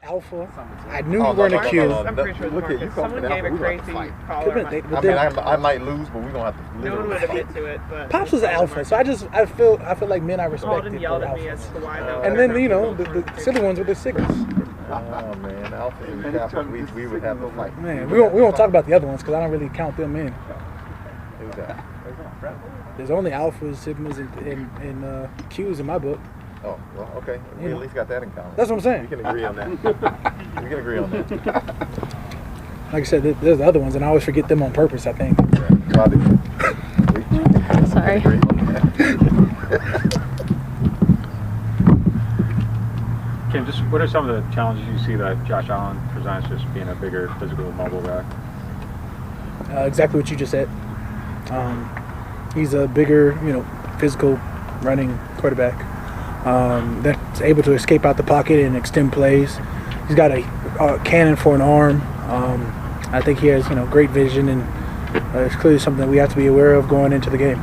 alpha. I knew you weren't a Q. I'm pretty sure Look at you. someone gave a crazy call. I might lose, but we're gonna have to. No one would admit to it, but Pops was an alpha, so I feel like men I respect. Called and yelled at me as to why though. And then the silly ones with the cigarettes. Oh man, alpha. We would have a fight. Man, we won't talk about the other ones because I don't really count them in. Who's that? There's only alphas, sigmas, and Qs in my book. Oh, well, okay. We at least got that in common. That's what I'm saying. We can agree on that. We can agree on that. Like I said, there's the other ones, and I always forget them on purpose, I think. Sorry. Kim, just what are some of the challenges you see that Josh Allen presents, just being a bigger, physical, mobile guy? Exactly what you just said. He's a bigger, physical, running quarterback that's able to escape out the pocket and extend plays. He's got a cannon for an arm. I think he has, great vision, and it's clearly something that we have to be aware of going into the game.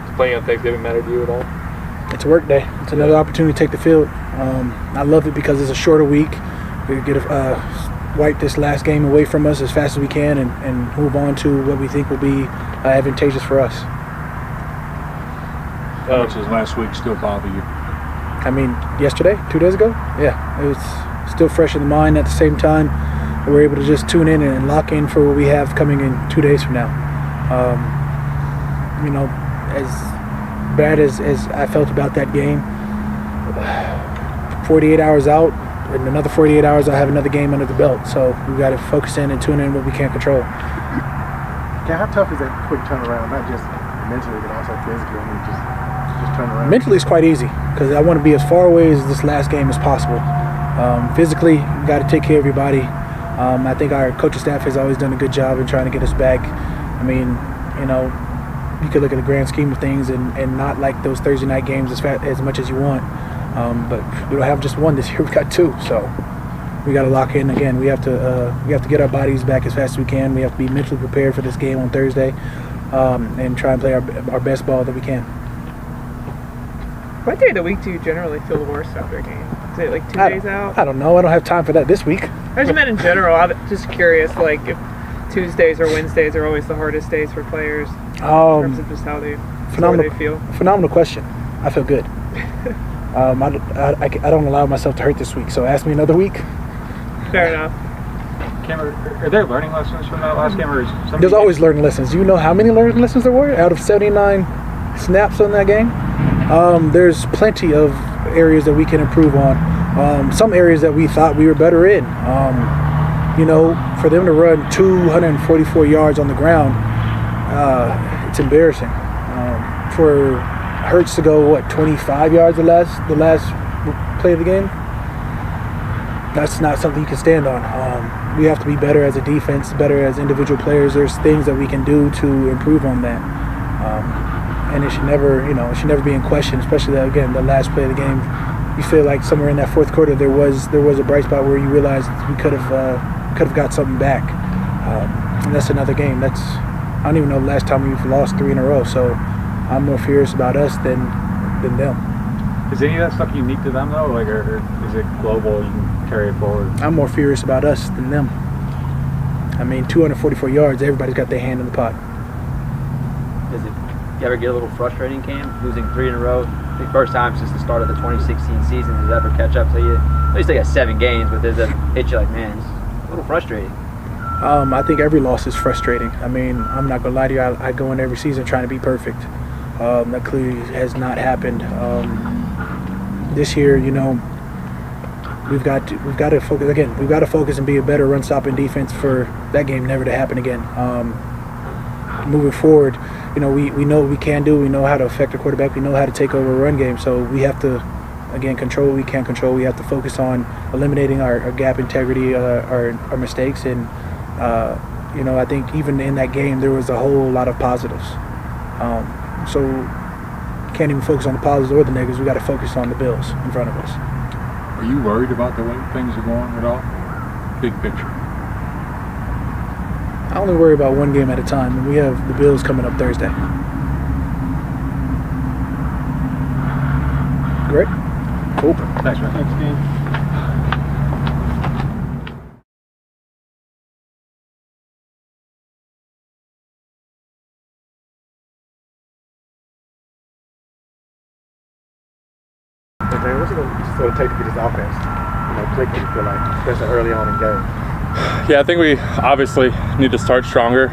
Does playing on Thanksgiving matter to you at all? It's a work day. It's another opportunity to take the field. I love it because it's a shorter week. We get to wipe this last game away from us as fast as we can and move on to what we think will be advantageous for us. How much does last week still bother you? I mean, yesterday, 2 days ago, yeah, it was still fresh in the mind. At the same time, we're able to just tune in and lock in for what we have coming in 2 days from now. As bad as I felt about that game, 48 hours out, in another 48 hours, I have another game under the belt. So we've got to focus in and tune in what we can't control. Yeah, how tough is that quick turnaround? Not just mentally, but also physically. I mean, just turn around. Mentally, it's quite easy because I want to be as far away as this last game as possible. Physically, you got to take care of your body. I think our coaching staff has always done a good job in trying to get us back. I mean, you could look at the grand scheme of things and not like those Thursday night games as much as you want. But we don't have just one this year; we've got two. So we got to lock in again. We have to get our bodies back as fast as we can. We have to be mentally prepared for this game on Thursday, and try and play our best ball that we can. What day of the week do you generally feel the worst after a game? Is it like 2 days out? I don't know. I don't have time for that this week. I just meant in general. I'm just curious, like if Tuesdays or Wednesdays are always the hardest days for players in terms of just how they feel. Phenomenal question. I feel good. I don't allow myself to hurt this week, so ask me another week. Fair enough. Cam, are there learning lessons from that last game? Or is There's always learning lessons. Do you know how many learning lessons there were out of 79 snaps on that game? There's plenty of areas that we can improve on. Some areas that we thought we were better in. For them to run 244 yards on the ground, it's embarrassing. For Hurts to go 25 yards the last play of the game, that's not something you can stand on. We have to be better as a defense, better as individual players. There's things that we can do to improve on that, and it should never be in question. Especially that, again, the last play of the game, you feel like somewhere in that fourth quarter there was a bright spot where you realized we could have got something back. And that's another game. I don't even know the last time we've lost 3 in a row. So I'm more furious about us than them. Is any of that stuff unique to them though? Like, or is it global? You can carry it forward. I'm more furious about us than them. I mean, 244 yards. Everybody's got their hand in the pot. Does it you ever get a little frustrating, Cam? Losing 3 in a row. The first time since the start of the 2016 season. Does it ever catch up to you? At least they got 7 games, but does it hit you like, man, it's a little frustrating? I think every loss is frustrating. I mean, I'm not gonna lie to you. I go in every season trying to be perfect. That clearly has not happened. This year, we've got to focus again. We've got to focus and be a better run-stopping defense for that game never to happen again. Moving forward, we know what we can do. We know how to affect the quarterback. We know how to take over a run game. So we have to, again, control what we can control. We have to focus on eliminating our gap integrity, our mistakes, and I think even in that game there was a whole lot of positives. So can't even focus on the positives or the negatives. We got to focus on the Bills in front of us. Are you worried about the way things are going at all? Big picture. I only worry about one game at a time, and we have the Bills coming up Thursday. Great. Cooper. Thanks, man. Thanks, Dean. What's it going to take to get this offense, clicking, you feel like, especially early on in the game? Yeah, I think we obviously need to start stronger.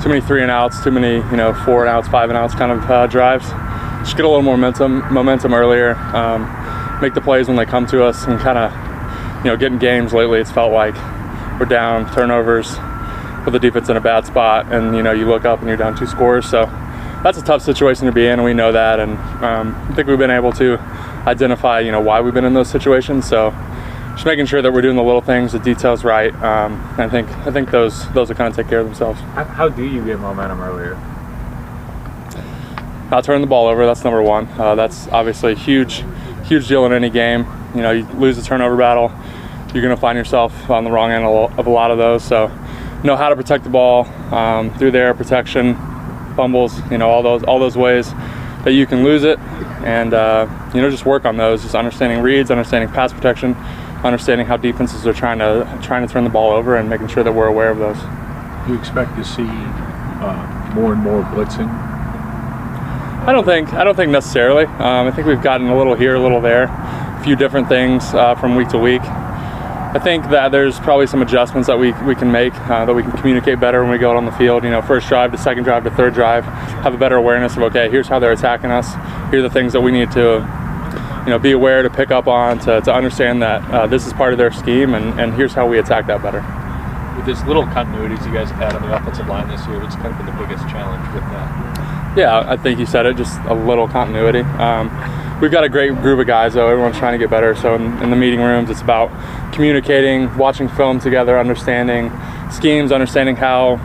Too many 3 and outs, too many 4 and outs, 5 and outs kind of drives. Just get a little more momentum earlier. Make the plays when they come to us, and kind of getting games lately. It's felt like we're down, turnovers, put the defense in a bad spot, and you look up and you're down 2 scores. So that's a tough situation to be in, and we know that. And I think we've been able to identify why we've been in those situations. So just making sure that we're doing the little things, the details right. I think those will kind of take care of themselves. How do you get momentum earlier? Not turning the ball over. That's number one. That's obviously a huge deal in any game. You lose the turnover battle, you're going to find yourself on the wrong end of a lot of those. So know how to protect the ball through the air protection, fumbles, all those ways that you can lose it, and just work on those. Just understanding reads, understanding pass protection, understanding how defenses are trying to turn the ball over, and making sure that we're aware of those. Do you expect to see more and more blitzing? I don't think necessarily. I think we've gotten a little here, a little there, a few different things from week to week. I think that there's probably some adjustments that we can make, that we can communicate better when we go out on the field. First drive to second drive to third drive, have a better awareness of, okay, here's how they're attacking us. Here are the things that we need to be aware to pick up on, to understand that this is part of their scheme, and here's how we attack that better. With as little continuities you guys have had on the offensive line this year, what's kind of been the biggest challenge with that? Yeah, I think you said it, just a little continuity. We've got a great group of guys, though. Everyone's trying to get better. So in the meeting rooms, it's about communicating, watching film together, understanding schemes, understanding how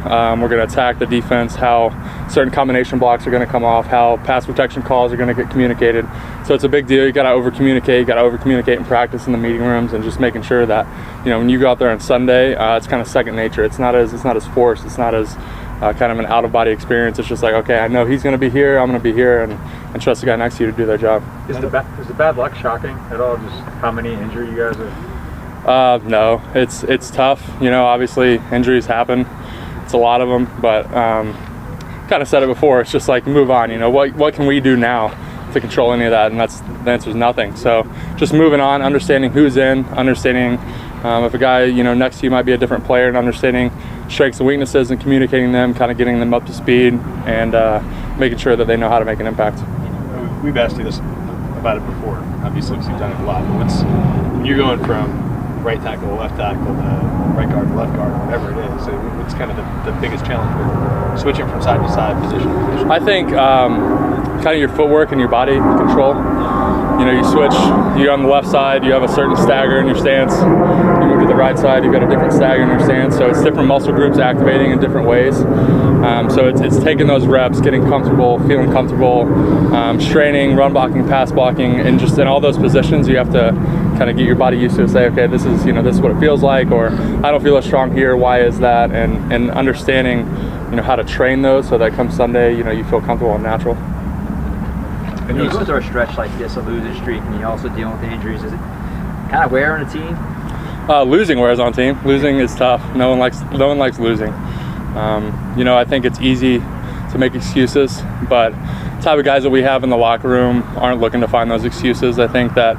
we're going to attack the defense, how certain combination blocks are going to come off, how pass protection calls are going to get communicated. So it's a big deal. You got to over-communicate. You got to over-communicate in practice in the meeting rooms, and just making sure that when you go out there on Sunday, it's kind of second nature. It's not as forced. It's not as kind of an out-of-body experience. It's just like, okay, I know he's going to be here, I'm going to be here, and trust the guy next to you to do their job. Is the bad luck shocking at all? Just how many injury you guys have? No, it's tough. Obviously injuries happen. It's a lot of them, but kind of said it before. It's just like, move on. What can we do now to control any of that? And the answer is nothing. So just moving on, understanding who's in, understanding if a guy next to you might be a different player, and understanding strengths and weaknesses and communicating them, kind of getting them up to speed, and making sure that they know how to make an impact. We've asked you this about it before, obviously, because you've done it a lot, but when you're going from right tackle, left tackle, to right guard, left guard, whatever it is, what's kind of the biggest challenge with switching from side to side, position to position? I think kind of your footwork and your body control. You switch, you're on the left side, you have a certain stagger in your stance. You move to the right side, you've got a different stagger in your stance. So it's different muscle groups activating in different ways. So it's taking those reps, getting comfortable, feeling comfortable, straining, run blocking, pass blocking, and just in all those positions, you have to kind of get your body used to say, okay, this is what it feels like, or I don't feel as strong here, why is that? And understanding, how to train those so that come Sunday, you feel comfortable and natural. When you go through a stretch like this, a losing streak, and you also deal with the injuries, is it kind of wear on a team? Losing wears on a team. Losing is tough. No one likes losing. I think it's easy to make excuses, but the type of guys that we have in the locker room aren't looking to find those excuses. I think that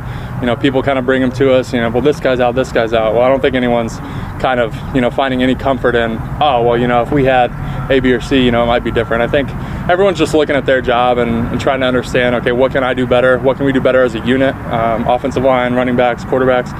people kind of bring them to us. Well, this guy's out, this guy's out. Well, I don't think anyone's kind of finding any comfort in, oh, well, if we had A, B, or C, it might be different. I think everyone's just looking at their job and trying to understand, okay, what can I do better? What can we do better as a unit? Offensive line, running backs, quarterbacks.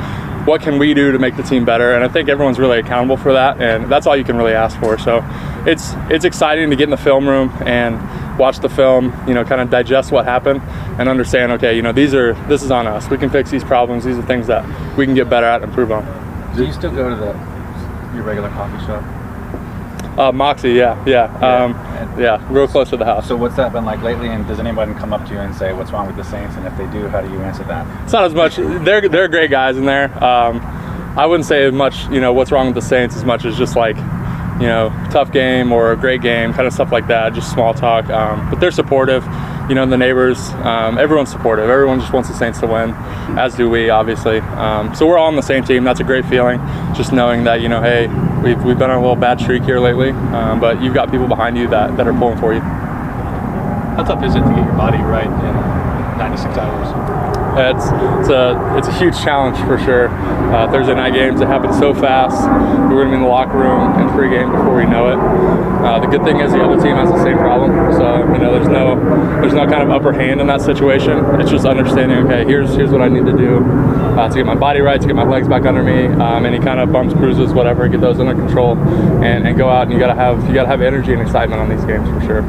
What can we do to make the team better? And I think everyone's really accountable for that, and that's all you can really ask for. So it's exciting to get in the film room and watch the film, kind of digest what happened and understand, okay, this is on us. We can fix these problems. These are things that we can get better at and improve on. Do you still go to your regular coffee shop? Moxie, yeah, real close to the house. So what's that been like lately, and does anybody come up to you and say, what's wrong with the Saints, and if they do, how do you answer that? It's not as much, they're great guys in there. I wouldn't say as much, what's wrong with the Saints, as much as just like, tough game or a great game, kind of stuff like that, just small talk. But they're supportive. you know, the neighbors, everyone's supportive. Everyone just wants the Saints to win, as do we, obviously. So we're all on the same team. That's a great feeling, just knowing that, you know, hey, we've been on a little bad streak here lately, but you've got people behind you that are pulling for you. How tough is it to get your body right in 96 hours? It's a huge challenge for sure. Thursday night games, it happens so fast. We're going to be in the locker room in pregame before we know it. The good thing is the other team has the same problem, so you know there's no kind of upper hand in that situation. It's just understanding, okay, here's what I need to do to get my body right, to get my legs back under me, any kind of bumps, bruises, whatever, get those under control, and go out and you gotta have energy and excitement on these games for sure.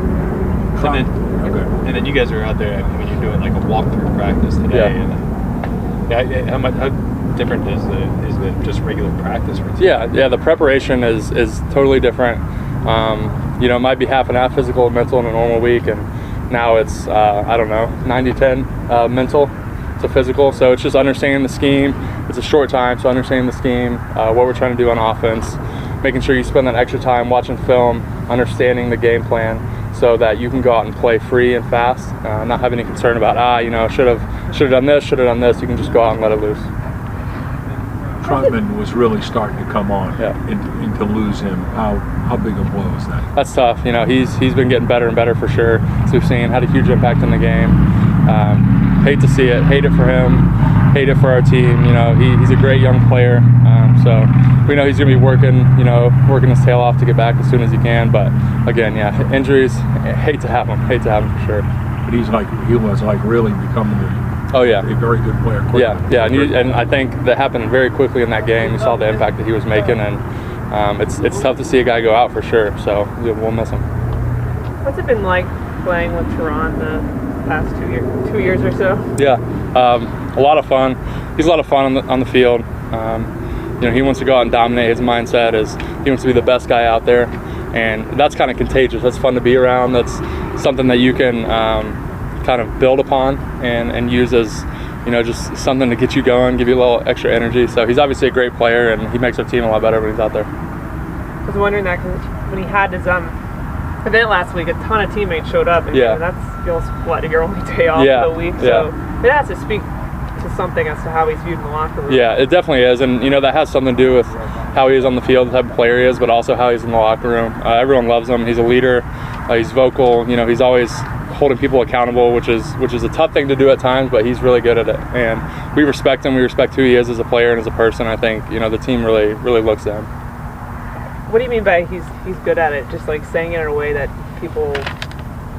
And then you guys are out there. I mean, you're doing like a walkthrough practice today. Yeah. And how different is the just regular practice routine? Yeah. The preparation is totally different. You know, it might be half and half physical and mental in a normal week, and now it's 90-10 mental to physical. So it's just understanding the scheme. It's a short time, so understanding the scheme, what we're trying to do on offense, making sure you spend that extra time watching film, understanding the game plan, so that you can go out and play free and fast, not have any concern about, you know, should have done this, should have done this. You can just go out and let it loose. Trotman was really starting to come on, and to lose him, how big a blow is that? That's tough. You know, he's been getting better and better for sure. As we've seen, had a huge impact in the game. Hate to see it. Hate it for him. Hate it for our team. You know, he's a great young player. So we know he's going to be working his tail off to get back as soon as he can. But again, injuries. Hate to have him for sure. But he was really becoming a very good player quickly. Yeah, and I think that happened very quickly in that game. You saw the impact that he was making, and it's tough to see a guy go out for sure. So we'll miss him. What's it been like playing with Tre'Quan the past 2 years or so? Yeah, a lot of fun. He's a lot of fun on the field. You know, he wants to go out and dominate. His mindset is he wants to be the best guy out there, and that's kind of contagious. That's fun to be around. That's something that you can kind of build upon and use as, you know, just something to get you going, give you a little extra energy. So he's obviously a great player, and he makes our team a lot better when he's out there. I was wondering that because when he had his event last week, a ton of teammates showed up, and that feels what your only day off of the week. So it has to speak to something as to how he's viewed in the locker room. Yeah, it definitely is, and you know that has something to do with how he is on the field, the type of player he is, but also how he's in the locker room. Everyone loves him. He's a leader. He's vocal. You know, he's always holding people accountable, which is a tough thing to do at times, but he's really good at it. And we respect him. We respect who he is as a player and as a person. I think, you know, the team really looks at him. What do you mean by he's good at it? Just like saying it in a way that people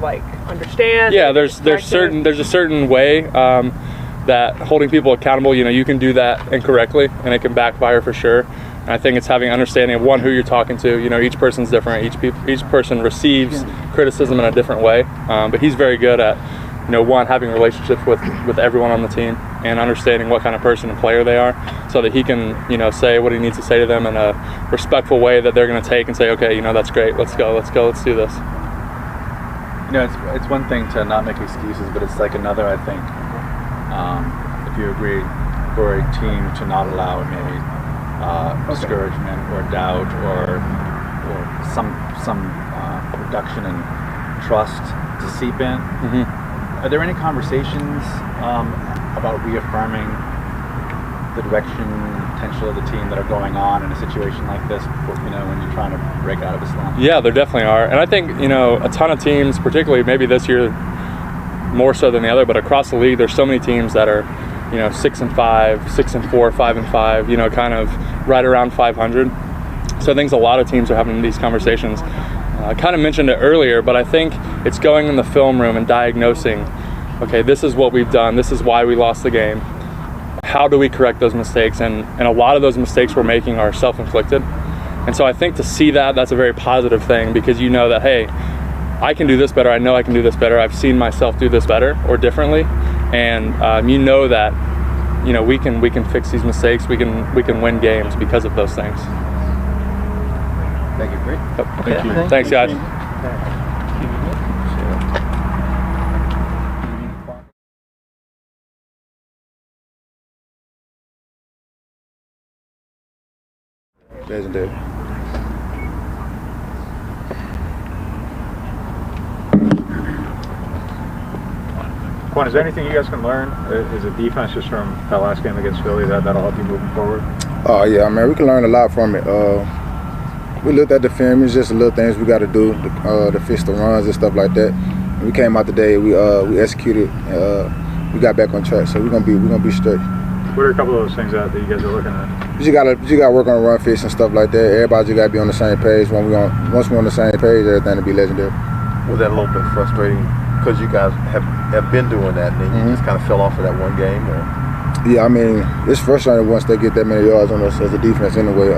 like understand? Yeah, there's a certain way that holding people accountable, you know, you can do that incorrectly and it can backfire for sure. And I think it's having understanding of who you're talking to. You know, each person's different. Each person receives criticism in a different way. But he's very good at, you know, having relationships with everyone on the team and understanding what kind of person and player they are, so that he can, you know, say what he needs to say to them in a respectful way that they're going to take and say, okay, you know, that's great. Let's go. Let's do this. You know, it's one thing to not make excuses, but it's like another, I think, if you agree, for a team to not allow maybe discouragement or doubt or some reduction in trust to seep in. Mm-hmm. Are there any conversations about reaffirming the direction, potential of the team that are going on in a situation like this, you know, when you're trying to break out of a slump? Yeah, there definitely are. And I think, you know, a ton of teams, particularly maybe this year more so than the other, but across the league, there's so many teams that are, you know, 6-5, 6-4, 5-5, you know, kind of right around 500. So I think a lot of teams are having these conversations. I kind of mentioned it earlier, but I think it's going in the film room and diagnosing, okay, this is what we've done, this is why we lost the game. How do we correct those mistakes? And a lot of those mistakes we're making are self-inflicted. And so I think to see that's a very positive thing, because you know that, hey, I can do this better, I know I can do this better, I've seen myself do this better or differently, and you know that, you know, we can fix these mistakes, we can win games because of those things. Thank you, great. Yep. Thank you. Thanks, guys. Jason did. Kwon, is there anything you guys can learn as a defense just from that last game against Philly that'll help you moving forward? Oh yeah, man, we can learn a lot from it. We looked at the film. It's just the little things we got to do to fix the runs and stuff like that. And we came out today. We executed. We got back on track. So we're gonna be straight. What are a couple of those things that you guys are looking at? You gotta work on the run fix and stuff like that. Everybody just gotta be on the same page. Once we're on the same page, everything will be legendary. Was that a little bit frustrating because you guys have been doing that and then you just kind of fell off of that one game? Or? Yeah, I mean, it's frustrating once they get that many yards on us as a defense anyway.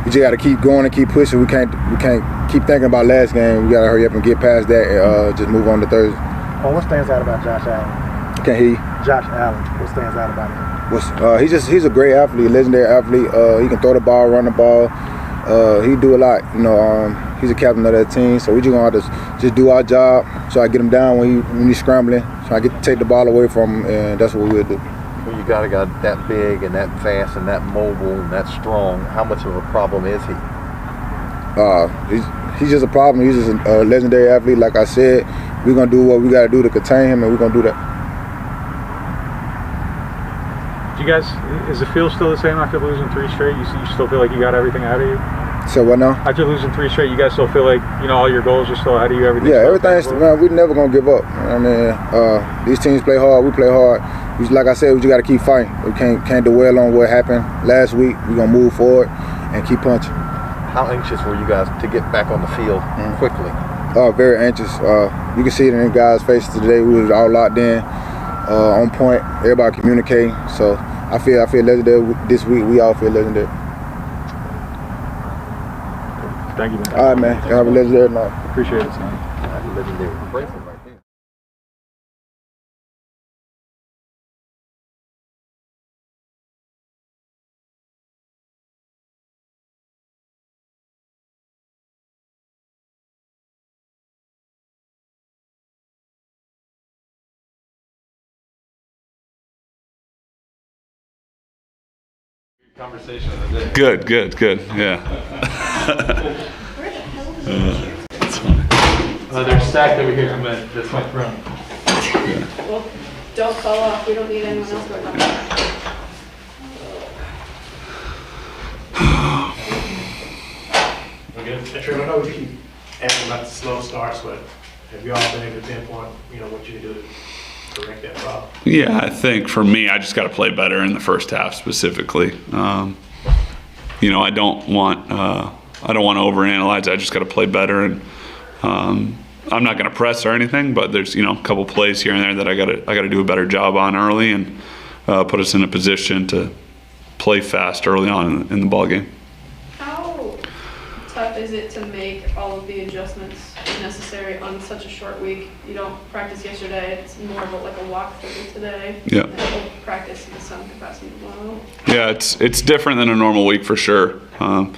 We just got to keep going and keep pushing. We can't keep thinking about last game. We got to hurry up and get past that and just move on to Thursday. Oh, what stands out about Josh Allen? Can't he? Josh Allen. What stands out about him? He's a great athlete, a legendary athlete. He can throw the ball, run the ball. He do a lot. He's a captain of that team. So we just gonna have to just do our job. Try to get him down when he's scrambling. Try to take the ball away from him, and that's what we'll do. When you got a guy that big and that fast and that mobile and that strong, how much of a problem is he? He's just a problem. He's just a legendary athlete. Like I said, we're gonna do what we gotta do to contain him, and we're gonna do that. You guys, is the feel still the same after losing 3 straight? You still feel like you got everything out of you? So what now? After losing 3 straight, you guys still feel like all your goals are still ahead of you? Everything's man. We never gonna give up. I mean, these teams play hard. We play hard. Like I said, we just gotta keep fighting. We can't dwell on what happened last week. We're gonna move forward and keep punching. How anxious were you guys to get back on the field quickly? Very anxious. You can see it in the guys' faces today. We was all locked in, on point. Everybody communicating. So I feel legendary this week. We all feel legendary. Thank you, man. All right, man. Have a legendary night. Appreciate it, son. Legendary bracelet right there. Conversation of the day. Good. Yeah. That's funny. They're stacked over here. That's my throne. Well, don't fall off. We don't need anyone else going up there. We're good. Trevor, I know we keep asking about the slow starts, but have you all been able to pinpoint, what you can do to correct that problem? Yeah, I think for me, I just got to play better in the first half specifically. I don't want to overanalyze. I just got to play better, and I'm not going to press or anything. But there's a couple plays here and there that I got to do a better job on early and put us in a position to play fast early on in the ball game. How tough is it to make all of the adjustments necessary on such a short week? You don't practice yesterday. It's more of like a walkthrough today. Yeah. And we'll practice in some capacity tomorrow. Yeah, it's different than a normal week for sure, and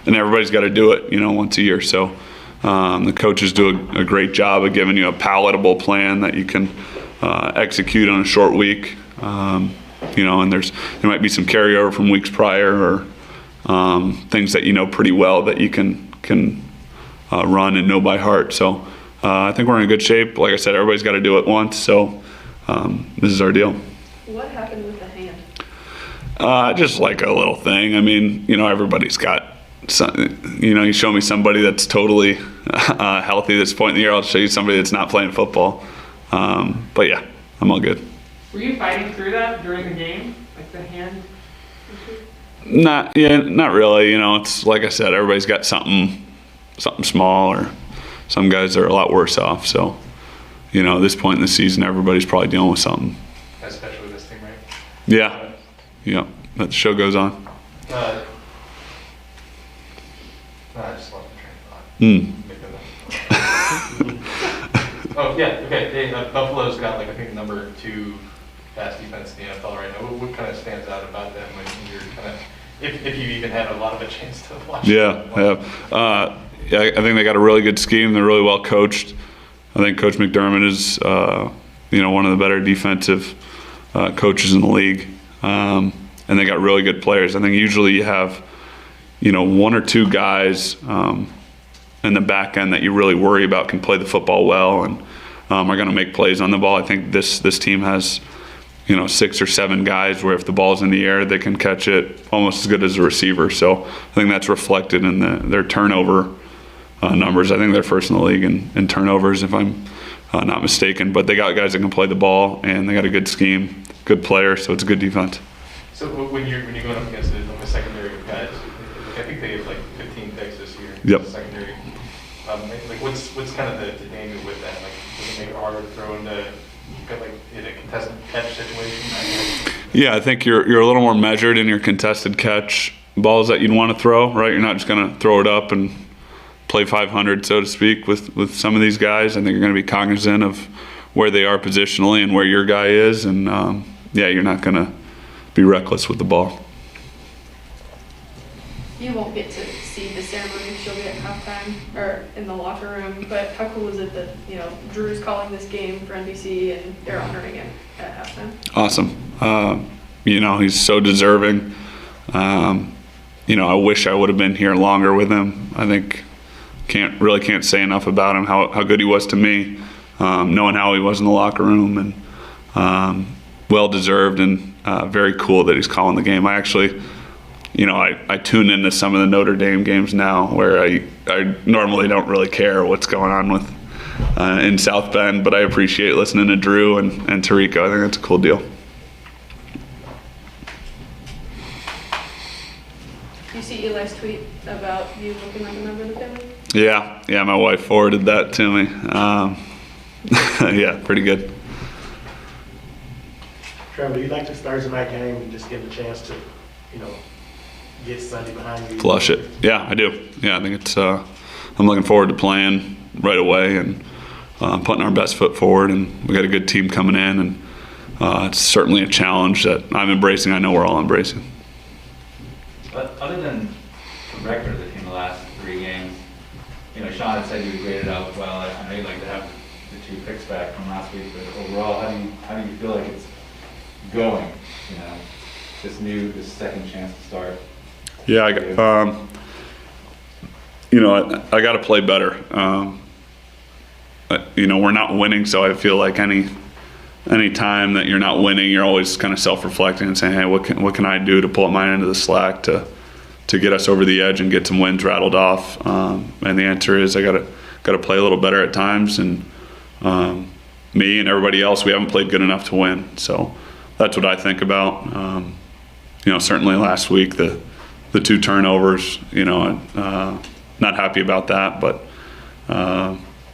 everybody's got to do it, once a year. So the coaches do a great job of giving you a palatable plan that you can execute on a short week. And there might be some carryover from weeks prior or things that pretty well that you can run and know by heart. So I think we're in good shape. Like I said, everybody's got to do it once. So this is our deal. What happened with the hand? Just like a little thing. I mean, everybody's got some, you show me somebody that's totally healthy at this point in the year, I'll show you somebody that's not playing football. But yeah, I'm all good. Were you fighting through that during the game? Like the hand issue? Not really. It's like I said, everybody's got something small, or some guys are a lot worse off. So, at this point in the season, everybody's probably dealing with something. Especially this team, right? Yeah. But the show goes on. I just lost my train of thought. Oh yeah, okay. Buffalo's got I think number 2 pass defense in the NFL right now. What kind of stands out about them when you're kind of, if you even had a lot of a chance to watch? Yeah. I think they got a really good scheme. They're really well coached. I think Coach McDermott is, one of the better defensive coaches in the league, and they got really good players. I think usually you have, 1 or 2 guys in the back end that you really worry about can play the football well, and are going to make plays on the ball. I think this team has 6 or 7 guys where if the ball's in the air, they can catch it almost as good as a receiver. So I think that's reflected in their turnover numbers. I think they're first in the league in turnovers, if I'm not mistaken. But they got guys that can play the ball, and they got a good scheme, good player, so it's a good defense. So when you're going up against a secondary of guys, I think they have like 15 picks this year. Yep. Secondary. What's kind of the danger with that? Like, does it make it harder to throw into in a contested catch situation? Yeah, I think you're a little more measured in your contested catch balls that you'd want to throw, right? You're not just going to throw it up and play 500, so to speak, with some of these guys. I think you're going to be cognizant of where they are positionally and where your guy is, and you're not going to be reckless with the ball. You won't get to see the ceremony. She'll be at halftime or in the locker room. But how cool is it that Drew's calling this game for NBC and they're honoring him at halftime? Awesome. He's so deserving. I wish I would have been here longer with him. I think can't say enough about him. How good he was to me. Knowing how he was in the locker room, and well deserved, and very cool that he's calling the game. I actually. I tune into some of the Notre Dame games now where I normally don't really care what's going on with in South Bend, but I appreciate listening to Drew and Tre'Quan. I think that's a cool deal. You see Eli's tweet about you looking like a member of the family? Yeah, my wife forwarded that to me. Yeah, pretty good. Trevor, do you like this Thursday night game and just get a chance to, get Sunday behind you? Flush it. Yeah, I do. Yeah, I think it's. I'm looking forward to playing right away and putting our best foot forward. And we got a good team coming in, and it's certainly a challenge that I'm embracing. I know we're all embracing. But other than the record of the team the last 3 games, Sean had said you graded out well. I know you'd like to have the 2 picks back from last week, but overall, how do you feel like it's going? This second chance to start. Yeah, I got to play better. We're not winning, so I feel like any time that you're not winning, you're always kind of self-reflecting and saying, hey, what can I do to pull up my end of the slack to get us over the edge and get some wins rattled off? And the answer is I got to play a little better at times, and me and everybody else, we haven't played good enough to win. So that's what I think about. Certainly last week the 2 turnovers, not happy about that, but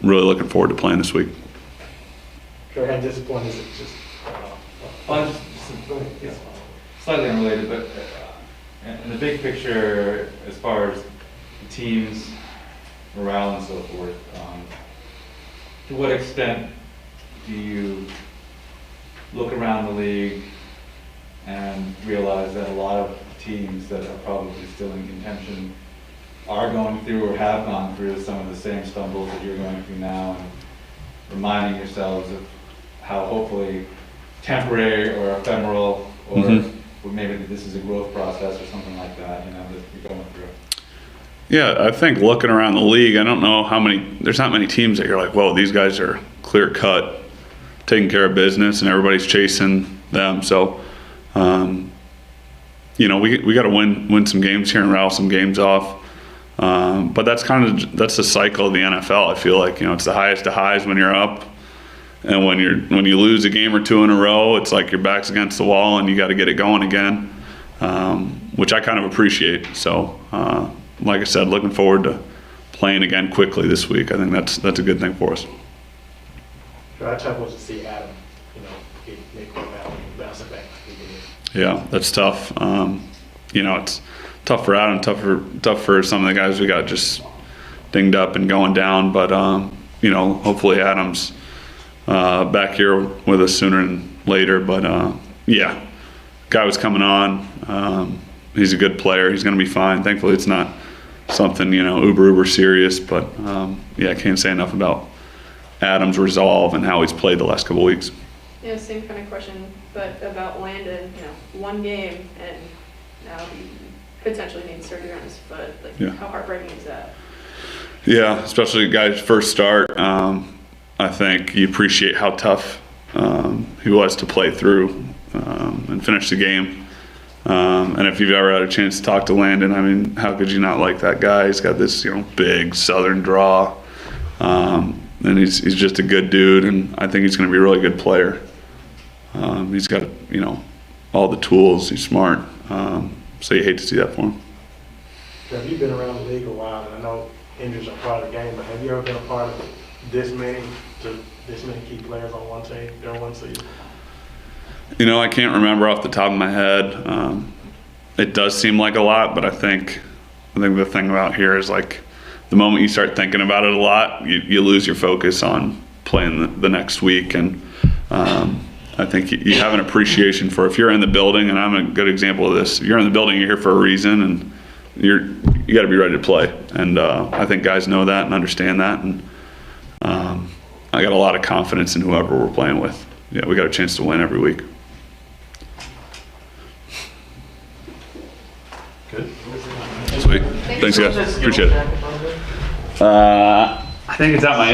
really looking forward to playing this week. Sure, how disappointing is it just? Slightly unrelated, but in the big picture, as far as the team's morale and so forth, to what extent do you look around the league and realize that a lot of teams that are probably still in contention are going through or have gone through some of the same stumbles that you're going through now, and reminding yourselves of how hopefully temporary or ephemeral or maybe this is a growth process or something like that, that you're going through? Yeah, I think looking around the league, I don't know there's not many teams that you're like, whoa, these guys are clear cut, taking care of business, and everybody's chasing them. So, we got to win some games here and rattle some games off. But that's the cycle of the NFL. I feel like it's the highest of highs when you're up, and when you lose a game or 2 in a row, it's like your back's against the wall and you got to get it going again, which I kind of appreciate. So, like I said, looking forward to playing again quickly this week. I think that's a good thing for us. Sure, I tough was to see Adam, make one bounce back. Yeah, that's tough. It's tough for Adam, tough for some of the guys we got just dinged up and going down. But hopefully Adam's back here with us sooner than later. But guy was coming on. He's a good player. He's going to be fine. Thankfully, it's not something uber serious. But I can't say enough about Adam's resolve and how he's played the last couple of weeks. Yeah, same kind of question, but about Landon. 1 game and now he potentially needs surgery on his foot. How heartbreaking is that? Yeah, especially a guy's first start. I think you appreciate how tough he was to play through and finish the game. And if you've ever had a chance to talk to Landon, I mean, how could you not like that guy? He's got this, big Southern draw, and he's just a good dude, and I think he's going to be a really good player. He's got, all the tools. He's smart, so you hate to see that for him. Have you been around the league a while, and I know injuries are part of the game, but have you ever been a part of this many key players on one team during one season? I can't remember off the top of my head. It does seem like a lot, but I think the thing about here is, like, the moment you start thinking about it a lot, you lose your focus on playing the next week. And I think you have an appreciation for, if you're in the building, and I'm a good example of this, if you're in the building, you're here for a reason, and you got to be ready to play. And I think guys know that and understand that. And I got a lot of confidence in whoever we're playing with. Yeah, we got a chance to win every week. Good. Sweet. Thanks, guys. Appreciate it. I think it's at my